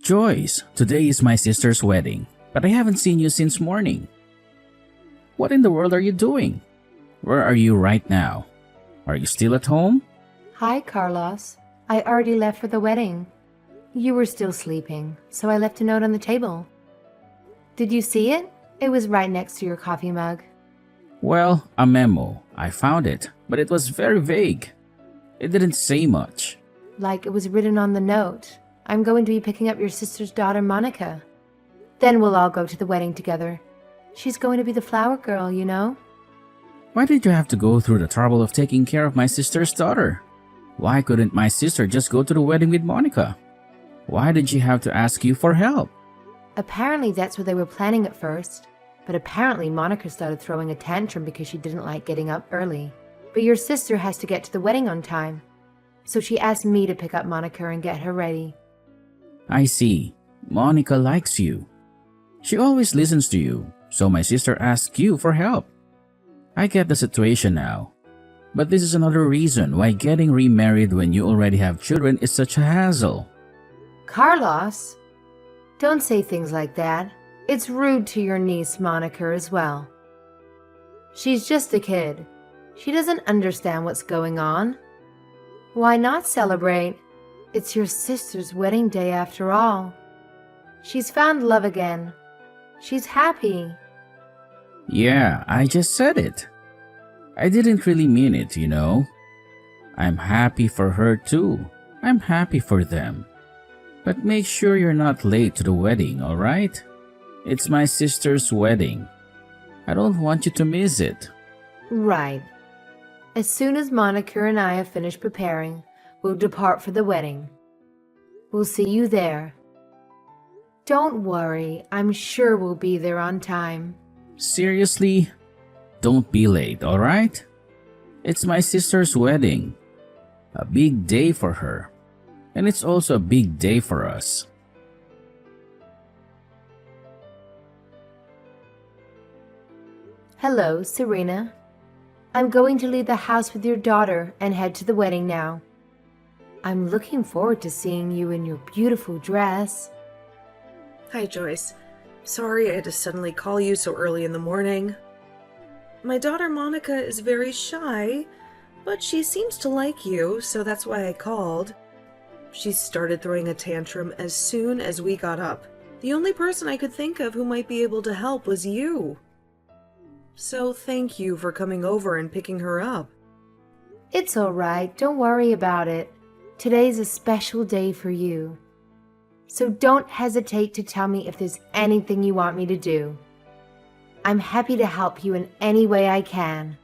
Joyce, today is my sister's wedding, but I haven't seen you since morning. What in the world are you doing? Where are you right now? Are you still at home? Hi, Carlos. I already left for the wedding. You were still sleeping, so I left a note on the table. Did you see it? It was right next to your coffee mug. Well, a memo. I found it, but it was very vague. It didn't say much. Like it was written on the note. I'm going to be picking up your sister's daughter, Monica. Then we'll all go to the wedding together. She's going to be the flower girl, you know? Why did you have to go through the trouble of taking care of my sister's daughter? Why couldn't my sister just go to the wedding with Monica? Why did she have to ask you for help? Apparently that's what they were planning at first. But apparently Monica started throwing a tantrum because she didn't like getting up early. But your sister has to get to the wedding on time. So she asked me to pick up Monica and get her ready. I see. Monica likes you. She always listens to you, so my sister asked you for help. I get the situation now. But this is another reason why getting remarried when you already have children is such a hassle. Carlos, don't say things like that. It's rude to your niece Monica as well. She's just a kid. She doesn't understand what's going on. Why not celebrate? It's your sister's wedding day after all. She's found love again. She's happy. Yeah, I just said it. I didn't really mean it, you know. I'm happy for her too. I'm happy for them. But make sure you're not late to the wedding, alright? It's my sister's wedding. I don't want you to miss it. Right. As soon as Monica and I have finished preparing, we'll depart for the wedding. We'll see you there. Don't worry, I'm sure we'll be there on time. Seriously? Don't be late, alright? It's my sister's wedding. A big day for her. And it's also a big day for us. Hello, Serena. I'm going to leave the house with your daughter and head to the wedding now. I'm looking forward to seeing you in your beautiful dress. Hi, Joyce. Sorry I had to suddenly call you so early in the morning. My daughter Monica is very shy, but she seems to like you, so that's why I called. She started throwing a tantrum as soon as we got up. The only person I could think of who might be able to help was you. So thank you for coming over and picking her up. It's all right. Don't worry about it. Today's a special day for you. So don't hesitate to tell me if there's anything you want me to do. I'm happy to help you in any way I can.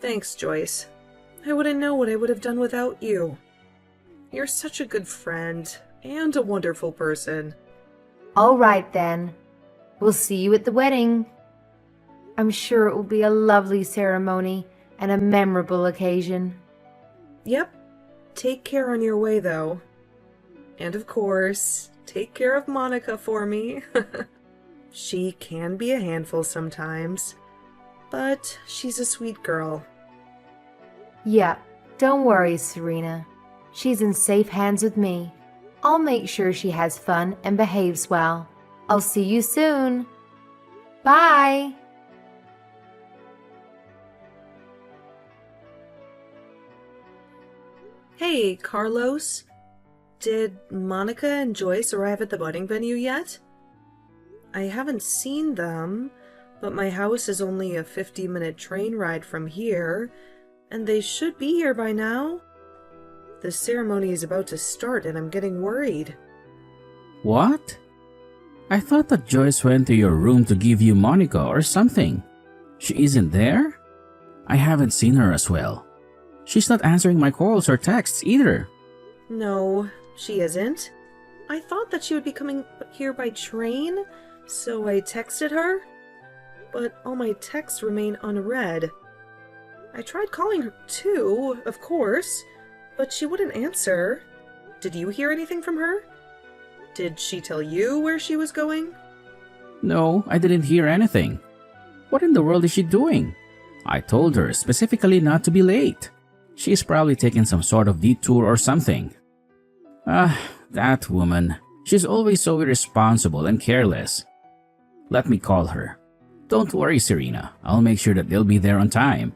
Thanks, Joyce. I wouldn't know what I would have done without you. You're such a good friend and a wonderful person. All right, then. We'll see you at the wedding. I'm sure it will be a lovely ceremony and a memorable occasion. Yep. Take care on your way, though. And of course, take care of Monica for me. She can be a handful sometimes, but she's a sweet girl. Yeah, don't worry, Serena. She's in safe hands with me. I'll make sure she has fun and behaves well. I'll see you soon. Bye! Hey, Carlos. Did Monica and Joyce arrive at the wedding venue yet? I haven't seen them, but my house is only a 50-minute train ride from here, and they should be here by now. The ceremony is about to start and I'm getting worried. What? I thought that Joyce went to your room to give you Monica or something. She isn't there? I haven't seen her as well. She's not answering my calls or texts either. No, she isn't. I thought that she would be coming here by train, so I texted her. But all my texts remain unread. I tried calling her too, of course, but she wouldn't answer. Did you hear anything from her? Did she tell you where she was going? No, I didn't hear anything. What in the world is she doing? I told her specifically not to be late. She's probably taking some sort of detour or something. That woman. She's always so irresponsible and careless. Let me call her. Don't worry, Serena. I'll make sure that they'll be there on time.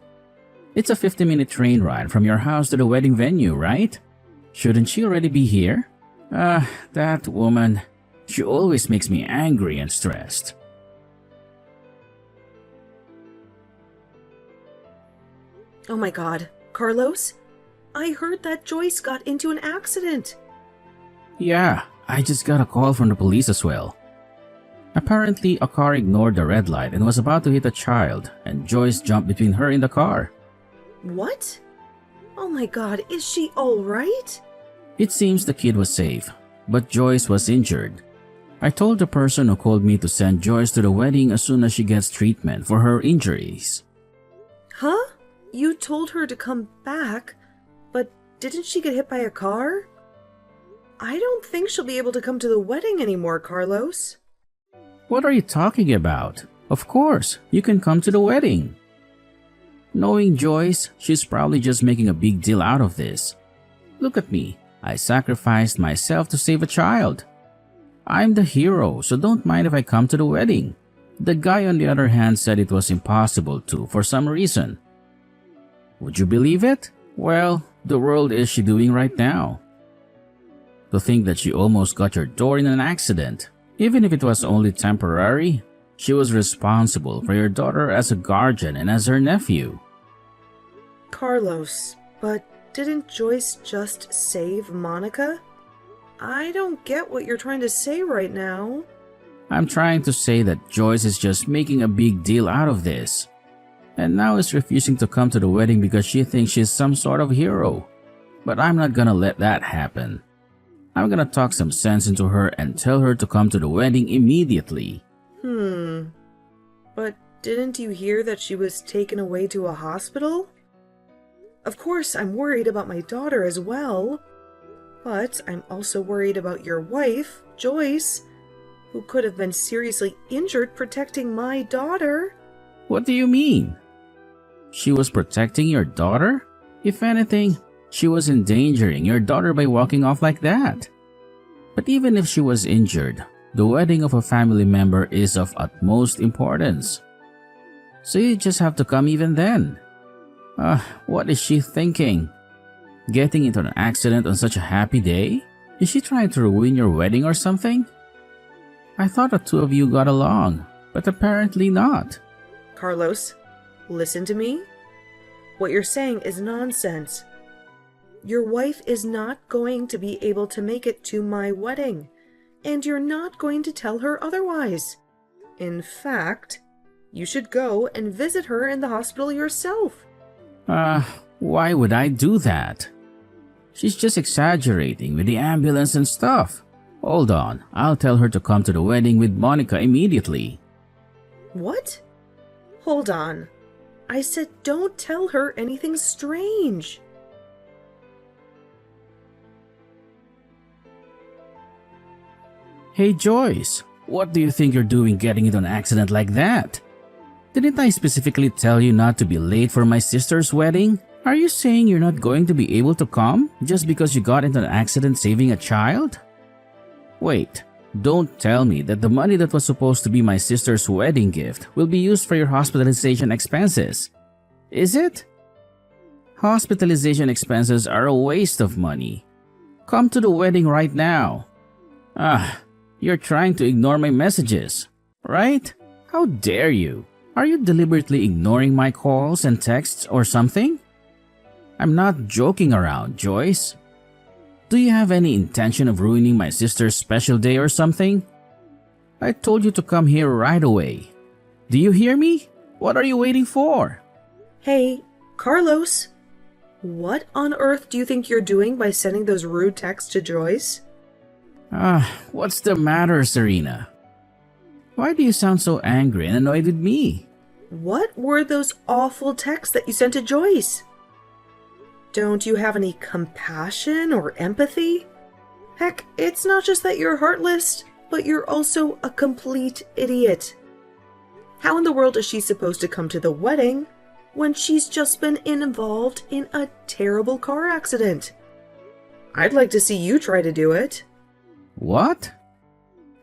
It's a 50-minute train ride from your house to the wedding venue, right? Shouldn't she already be here? That woman. She always makes me angry and stressed. Oh my god, Carlos? I heard that Joyce got into an accident. Yeah, I just got a call from the police as well. Apparently, a car ignored the red light and was about to hit a child, and Joyce jumped between her and the car. What? Oh my god, is she alright? It seems the kid was safe, but Joyce was injured. I told the person who called me to send Joyce to the wedding as soon as she gets treatment for her injuries. Huh? You told her to come back, but didn't she get hit by a car? I don't think she'll be able to come to the wedding anymore, Carlos. What are you talking about? Of course, you can come to the wedding. Knowing Joyce, she's probably just making a big deal out of this. Look at me. I sacrificed myself to save a child. I'm the hero, so don't mind if I come to the wedding. The guy on the other hand said it was impossible to for some reason. Would you believe it? Well, the world is she doing right now? To think that she almost got your door in an accident, even if it was only temporary. She was responsible for your daughter as a guardian and as her nephew. Carlos, but didn't Joyce just save Monica? I don't get what you're trying to say right now. I'm trying to say that Joyce is just making a big deal out of this, and now is refusing to come to the wedding because she thinks she's some sort of hero. But I'm not gonna let that happen. I'm gonna talk some sense into her and tell her to come to the wedding immediately. But didn't you hear that she was taken away to a hospital? Of course, I'm worried about my daughter as well. But I'm also worried about your wife, Joyce, who could have been seriously injured protecting my daughter. What do you mean? She was protecting your daughter? If anything, she was endangering your daughter by walking off like that. But even if she was injured, the wedding of a family member is of utmost importance. So you just have to come even then. What is she thinking? Getting into an accident on such a happy day? Is she trying to ruin your wedding or something? I thought the two of you got along, but apparently not. Carlos, listen to me. What you're saying is nonsense. Your wife is not going to be able to make it to my wedding, and you're not going to tell her otherwise. In fact, you should go and visit her in the hospital yourself. Why would I do that? She's just exaggerating with the ambulance and stuff. Hold on, I'll tell her to come to the wedding with Monica immediately. What? Hold on. I said don't tell her anything strange. Hey Joyce, what do you think you're doing getting into an accident like that? Didn't I specifically tell you not to be late for my sister's wedding? Are you saying you're not going to be able to come just because you got into an accident saving a child? Wait, don't tell me that the money that was supposed to be my sister's wedding gift will be used for your hospitalization expenses. Is it? Hospitalization expenses are a waste of money. Come to the wedding right now. You're trying to ignore my messages, right? How dare you? Are you deliberately ignoring my calls and texts or something? I'm not joking around, Joyce. Do you have any intention of ruining my sister's special day or something? I told you to come here right away. Do you hear me? What are you waiting for? Hey, Carlos, what on earth do you think you're doing by sending those rude texts to Joyce? What's the matter, Serena? Why do you sound so angry and annoyed with me? What were those awful texts that you sent to Joyce? Don't you have any compassion or empathy? Heck, it's not just that you're heartless, but you're also a complete idiot. How in the world is she supposed to come to the wedding when she's just been involved in a terrible car accident? I'd like to see you try to do it. What?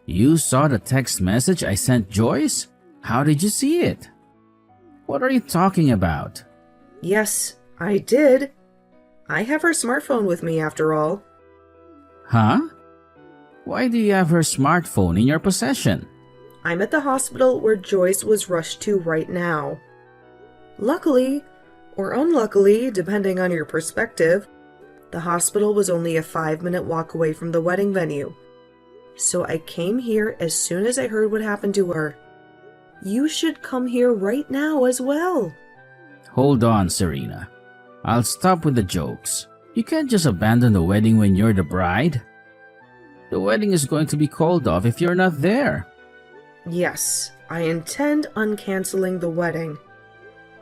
You saw the text message I sent Joyce? How did you see it? What are you talking about? Yes, I did. I have her smartphone with me after all. Huh? Why do you have her smartphone in your possession? I'm at the hospital where Joyce was rushed to right now. Luckily, or unluckily, depending on your perspective, the hospital was only a 5-minute walk away from the wedding venue. So I came here as soon as I heard what happened to her. You should come here right now as well. Hold on, Serena. I'll stop with the jokes. You can't just abandon the wedding when you're the bride. The wedding is going to be called off if you're not there. Yes, I intend on canceling the wedding.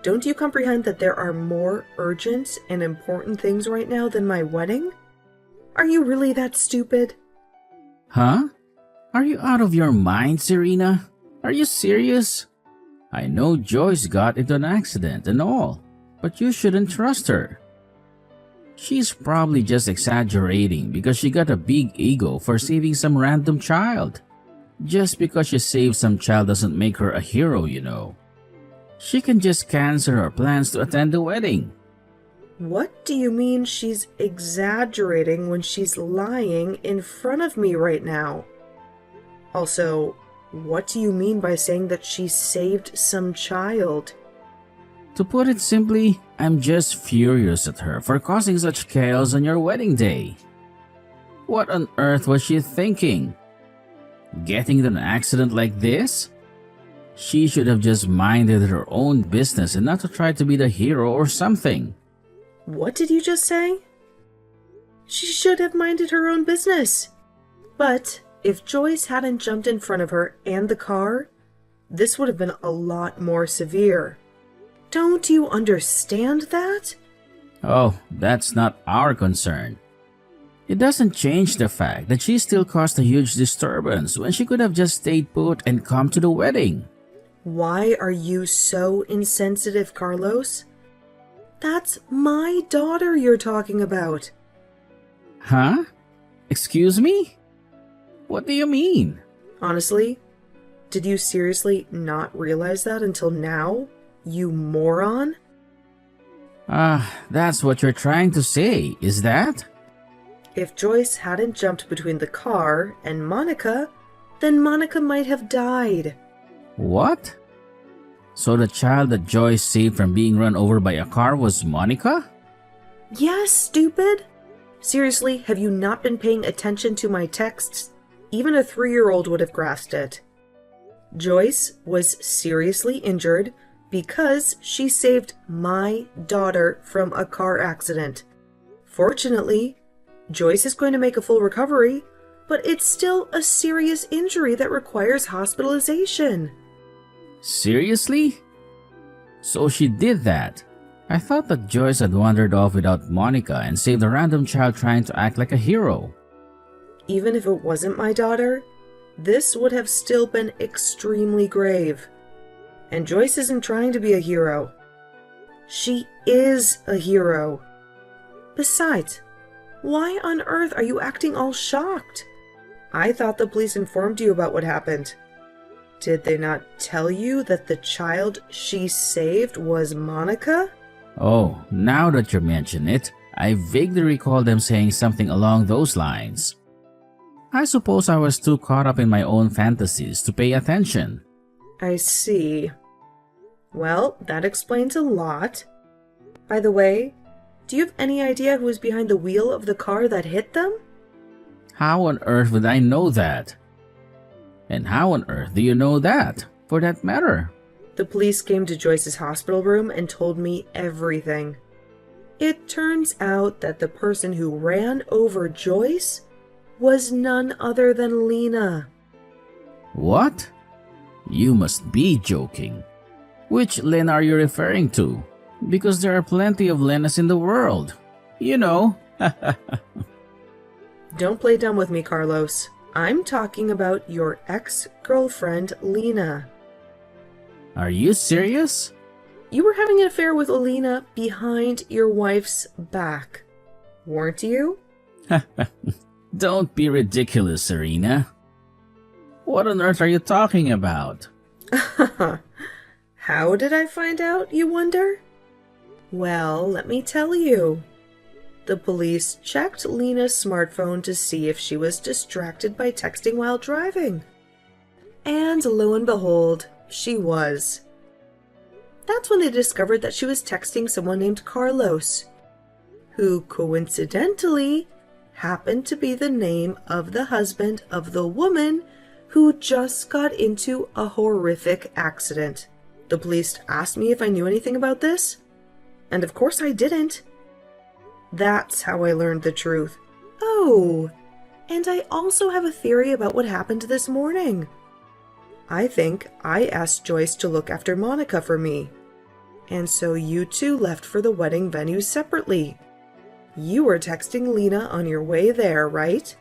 Don't you comprehend that there are more urgent and important things right now than my wedding? Are you really that stupid? Huh? Are you out of your mind, Serena? Are you serious? I know Joyce got into an accident and all, but you shouldn't trust her. She's probably just exaggerating because she got a big ego for saving some random child. Just because she saved some child doesn't make her a hero, you know. She can just cancel her plans to attend the wedding. What do you mean she's exaggerating when she's lying in front of me right now? Also, what do you mean by saying that she saved some child? To put it simply, I'm just furious at her for causing such chaos on your wedding day. What on earth was she thinking? Getting into an accident like this? She should have just minded her own business and not to try to be the hero or something. What did you just say? She should have minded her own business. But if Joyce hadn't jumped in front of her and the car, this would have been a lot more severe. Don't you understand that? Oh, that's not our concern. It doesn't change the fact that she still caused a huge disturbance when she could have just stayed put and come to the wedding. Why are you so insensitive, Carlos? That's my daughter you're talking about. Huh? Excuse me? What do you mean? Honestly, did you seriously not realize that until now, you moron? That's what you're trying to say, is that? If Joyce hadn't jumped between the car and Monica, then Monica might have died. What? So the child that Joyce saved from being run over by a car was Monica? Yes, stupid! Seriously, have you not been paying attention to my texts? Even a 3-year-old would have grasped it. Joyce was seriously injured because she saved my daughter from a car accident. Fortunately, Joyce is going to make a full recovery, but it's still a serious injury that requires hospitalization. Seriously? So she did that. I thought that Joyce had wandered off without Monica and saved a random child trying to act like a hero. Even if it wasn't my daughter, this would have still been extremely grave. And Joyce isn't trying to be a hero. She is a hero. Besides, why on earth are you acting all shocked? I thought the police informed you about what happened. Did they not tell you that the child she saved was Monica? Oh, now that you mention it, I vaguely recall them saying something along those lines. I suppose I was too caught up in my own fantasies to pay attention. I see. Well, that explains a lot. By the way, do you have any idea who was behind the wheel of the car that hit them? How on earth would I know that? And how on earth do you know that, for that matter? The police came to Joyce's hospital room and told me everything. It turns out that the person who ran over Joyce was none other than Lena. What? You must be joking. Which Lena are you referring to? Because there are plenty of Lenas in the world. You know. Don't play dumb with me, Carlos. I'm talking about your ex-girlfriend, Lena. Are you serious? You were having an affair with Alina behind your wife's back, weren't you? Don't be ridiculous, Serena. What on earth are you talking about? How did I find out, you wonder? Well, let me tell you. The police checked Lena's smartphone to see if she was distracted by texting while driving. And lo and behold, she was. That's when they discovered that she was texting someone named Carlos, who coincidentally happened to be the name of the husband of the woman who just got into a horrific accident. The police asked me if I knew anything about this, and of course I didn't. That's how I learned the truth. Oh, and I also have a theory about what happened this morning. I think I asked Joyce to look after Monica for me, and so you two left for the wedding venue separately. You were texting Lena on your way there, right?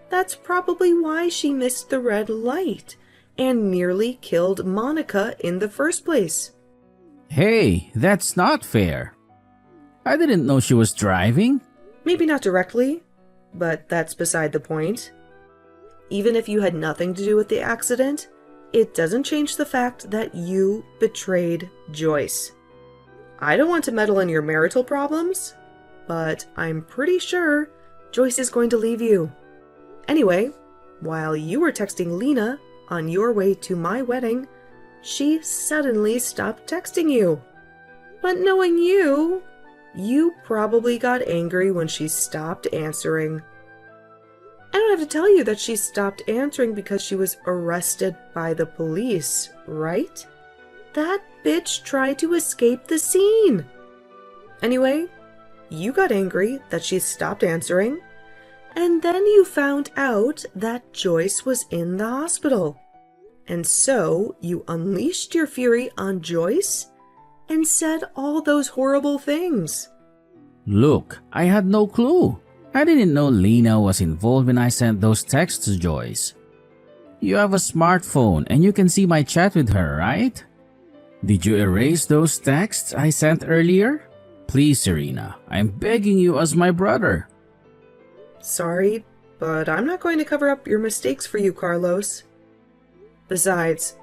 That's probably why she missed the red light and nearly killed Monica in the first place. Hey, that's not fair. I didn't know she was driving. Maybe not directly, but that's beside the point. Even if you had nothing to do with the accident, it doesn't change the fact that you betrayed Joyce. I don't want to meddle in your marital problems, but I'm pretty sure Joyce is going to leave you. Anyway, while you were texting Lena on your way to my wedding, she suddenly stopped texting you. But knowing you, you probably got angry when she stopped answering. I don't have to tell you that she stopped answering because she was arrested by the police, right? That bitch tried to escape the scene. Anyway, you got angry that she stopped answering, and then you found out that Joyce was in the hospital. And so you unleashed your fury on Joyce and said all those horrible things. Look, I had no clue. I didn't know Lena was involved when I sent those texts to Joyce. You have a smartphone and you can see my chat with her, right? Did you erase those texts I sent earlier? Please, Serena, I'm begging you as my brother. Sorry, but I'm not going to cover up your mistakes for you, Carlos. Besides,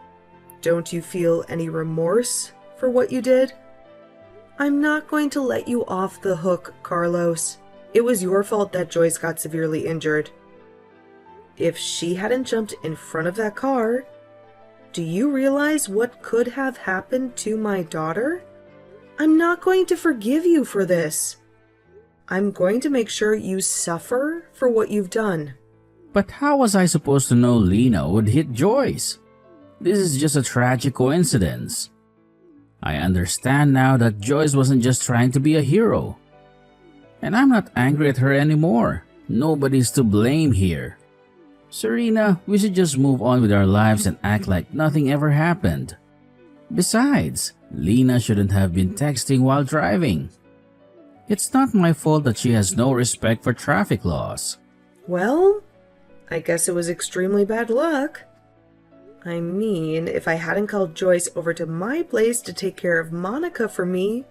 don't you feel any remorse for what you did? I'm not going to let you off the hook, Carlos. It was your fault that Joyce got severely injured. If she hadn't jumped in front of that car, do you realize what could have happened to my daughter? I'm not going to forgive you for this. I'm going to make sure you suffer for what you've done. But how was I supposed to know Lena would hit Joyce? This is just a tragic coincidence. I understand now that Joyce wasn't just trying to be a hero. And I'm not angry at her anymore. Nobody's to blame here. Serena, we should just move on with our lives and act like nothing ever happened. Besides, Lena shouldn't have been texting while driving. It's not my fault that she has no respect for traffic laws. Well, I guess it was extremely bad luck. I mean, if I hadn't called Joyce over to my place to take care of Monica for me,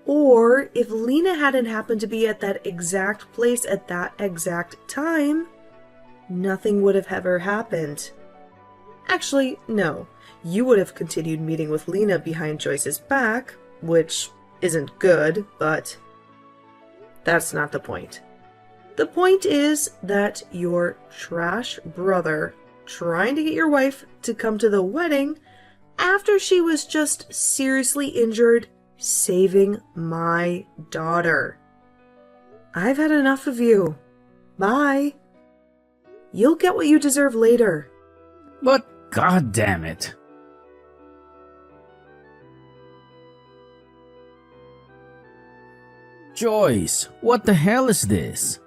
or if Lena hadn't happened to be at that exact place at that exact time, nothing would have ever happened. Actually, no. You would have continued meeting with Lena behind Joyce's back, which isn't good, but that's not the point. The point is that your trash brother trying to get your wife to come to the wedding after she was just seriously injured saving my daughter. I've had enough of you. Bye. You'll get what you deserve later. But god damn it. Joyce, what the hell is this?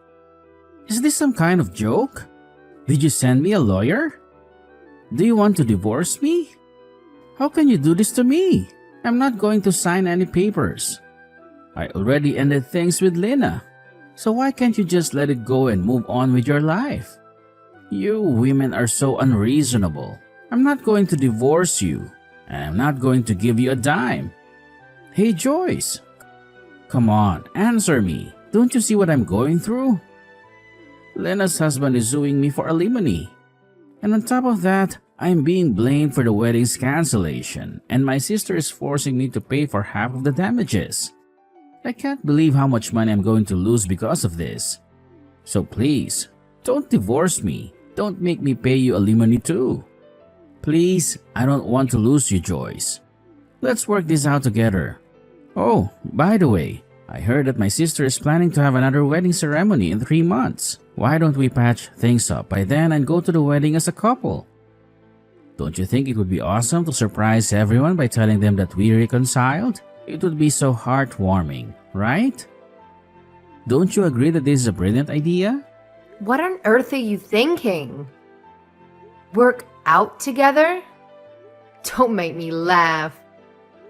Is this some kind of joke? Did you send me a lawyer? Do you want to divorce me? How can you do this to me? I'm not going to sign any papers. I already ended things with Lena. So why can't you just let it go and move on with your life? You women are so unreasonable. I'm not going to divorce you, and I'm not going to give you a dime. Hey Joyce, come on, answer me. Don't you see what I'm going through? Lena's husband is suing me for alimony. And on top of that, I'm being blamed for the wedding's cancellation, and my sister is forcing me to pay for half of the damages. I can't believe how much money I'm going to lose because of this. So please, don't divorce me. Don't make me pay you alimony too. Please, I don't want to lose you, Joyce. Let's work this out together. Oh, by the way, I heard that my sister is planning to have another wedding ceremony in 3 months. Why don't we patch things up by then and go to the wedding as a couple? Don't you think it would be awesome to surprise everyone by telling them that we reconciled? It would be so heartwarming, right? Don't you agree that this is a brilliant idea? What on earth are you thinking? Work out together? Don't make me laugh.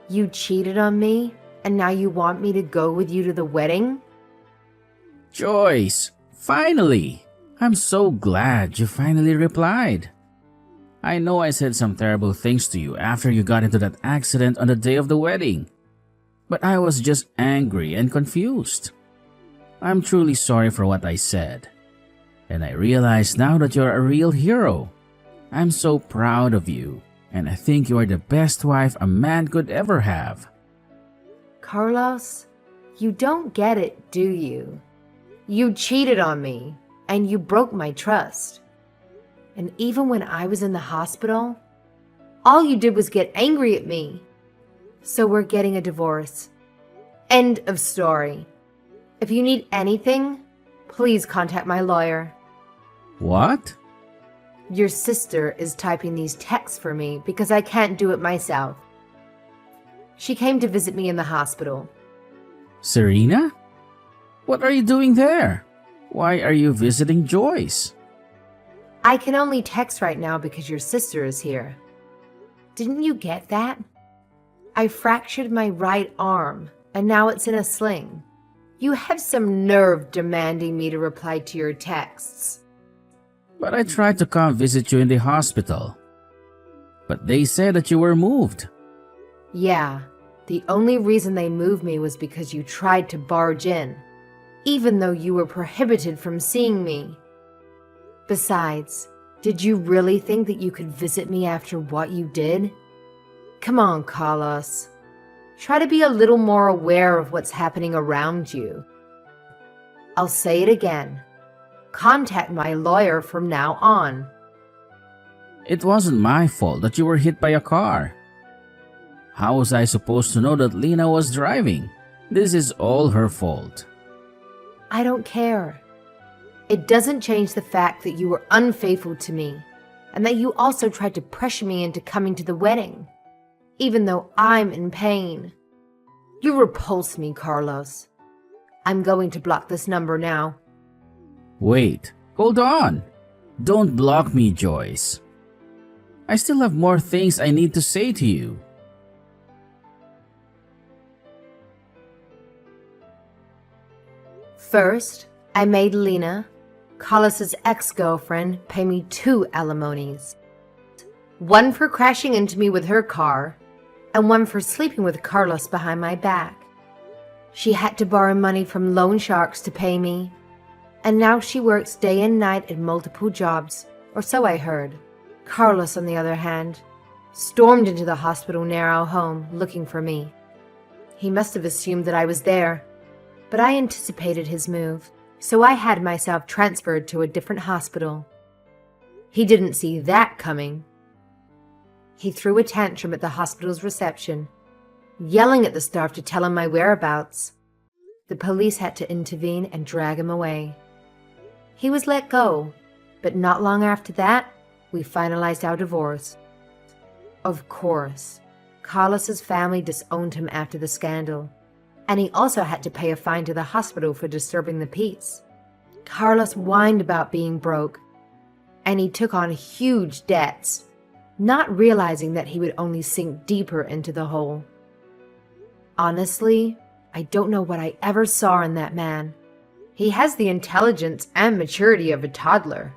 You cheated on me, and now you want me to go with you to the wedding? Joyce, finally! I'm so glad you finally replied. I know I said some terrible things to you after you got into that accident on the day of the wedding, but I was just angry and confused. I'm truly sorry for what I said, and I realize now that you're a real hero. I'm so proud of you, and I think you are the best wife a man could ever have. Carlos, you don't get it, do you? You cheated on me, and you broke my trust. And even when I was in the hospital, all you did was get angry at me. So we're getting a divorce. End of story. If you need anything, please contact my lawyer. What? Your sister is typing these texts for me because I can't do it myself. She came to visit me in the hospital. Serena? What are you doing there? Why are you visiting Joyce? I can only text right now because your sister is here. Didn't you get that? I fractured my right arm, and now it's in a sling. You have some nerve demanding me to reply to your texts. But I tried to come visit you in the hospital. But they said that you were moved. Yeah, the only reason they moved me was because you tried to barge in, even though you were prohibited from seeing me. Besides, did you really think that you could visit me after what you did? Come on, Carlos. Try to be a little more aware of what's happening around you. I'll say it again. Contact my lawyer from now on. It wasn't my fault that you were hit by a car. How was I supposed to know that Lena was driving? This is all her fault. I don't care. It doesn't change the fact that you were unfaithful to me, and that you also tried to pressure me into coming to the wedding, even though I'm in pain. You repulse me, Carlos. I'm going to block this number now. Wait, hold on. Don't block me, Joyce. I still have more things I need to say to you. First, I made Lena, Carlos's ex-girlfriend, pay me 2 alimonies. One for crashing into me with her car, and one for sleeping with Carlos behind my back. She had to borrow money from loan sharks to pay me, and now she works day and night in multiple jobs, or so I heard. Carlos, on the other hand, stormed into the hospital near our home looking for me. He must have assumed that I was there, but I anticipated his move, so I had myself transferred to a different hospital. He didn't see that coming. He threw a tantrum at the hospital's reception, yelling at the staff to tell him my whereabouts. The police had to intervene and drag him away. He was let go, but not long after that, we finalized our divorce. Of course, Carlos's family disowned him after the scandal, and he also had to pay a fine to the hospital for disturbing the peace. Carlos whined about being broke, and he took on huge debts, not realizing that he would only sink deeper into the hole. Honestly, I don't know what I ever saw in that man. He has the intelligence and maturity of a toddler,